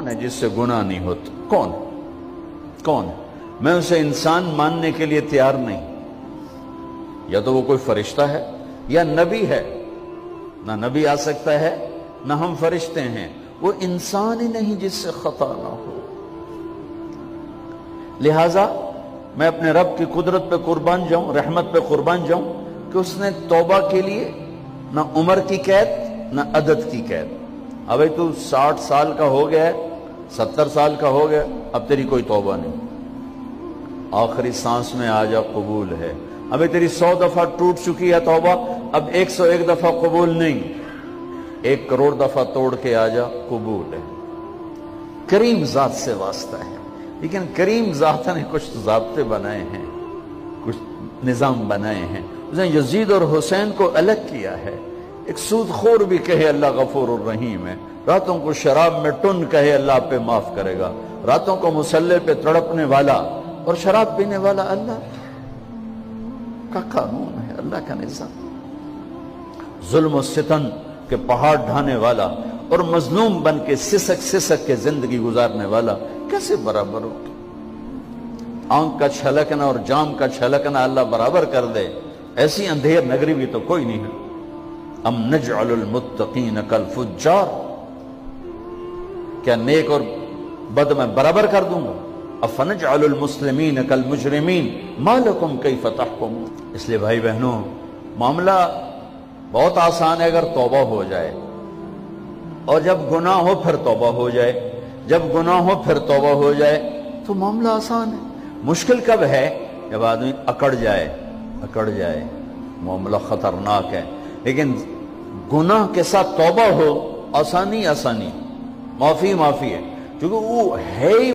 کون ہے جس سے گناہ نہیں ہوتا؟ کون ہے؟ کون ہے؟ میں اسے انسان ماننے کے لیے تیار نہیں. یا تو وہ کوئی فرشتہ ہے یا نبی ہے. نہ نبی آ سکتا ہے نہ ہم فرشتے ہیں. وہ انسان ہی نہیں جس سے خطا نہ ہو. لہذا میں اپنے رب کی قدرت پہ قربان جاؤں، رحمت پہ قربان جاؤں کہ اس نے توبہ کے لیے نہ عمر کی قید نہ عدد کی قید. اب تو 60 سال کا ہو گیا ہے، 70 سال کا ہو گیا، اب تیری کوئی توبہ نہیں. آخری سانس میں آ جا، قبول ہے. ابھی تیری 100 دفعہ ٹوٹ چکی ہے توبہ، اب 101 دفعہ قبول نہیں، 1 کروڑ دفعہ توڑ کے آ جا، قبول ہے. کریم ذات سے واسطہ ہے. لیکن کریم ذات نے کچھ ضابطے بنائے ہیں، کچھ نظام بنائے ہیں. اس نے یزید اور حسین کو الگ کیا ہے. ایک سود خور بھی کہے اللہ غفور الرحیم ہے، راتوں کو شراب میں ٹن کہے اللہ پہ معاف کرے گا، راتوں کو مسلح پہ تڑپنے والا اور شراب پینے والا اللہ کا قانون ہے، اللہ کا نظام. ظلم و ستم کے پہاڑ ڈھانے والا اور مظلوم بن کے سسک سسک کے زندگی گزارنے والا کیسے برابر ہو؟ آنکھ کا چھلکنا اور جام کا چھلکنا اللہ برابر کر دے، ایسی اندھیر نگری بھی تو کوئی نہیں ہے. ام نجعل المتقین کالفجار، کیا نیک اور بد میں برابر کر دوں گا؟ افنجعل المسلمین کالمجرمین ما لکم کیف تحکمون. اس لیے بھائی بہنوں، معاملہ بہت آسان ہے اگر توبہ ہو جائے، اور جب گناہ ہو پھر توبہ ہو جائے. جب گناہ ہو پھر توبہ ہو جائے تو معاملہ آسان ہے. مشکل کب ہے؟ جب آدمی اکڑ جائے، معاملہ خطرناک ہے. لیکن گناہ کے ساتھ توبہ ہو، آسانی معافی ہے، کیونکہ وہ ہے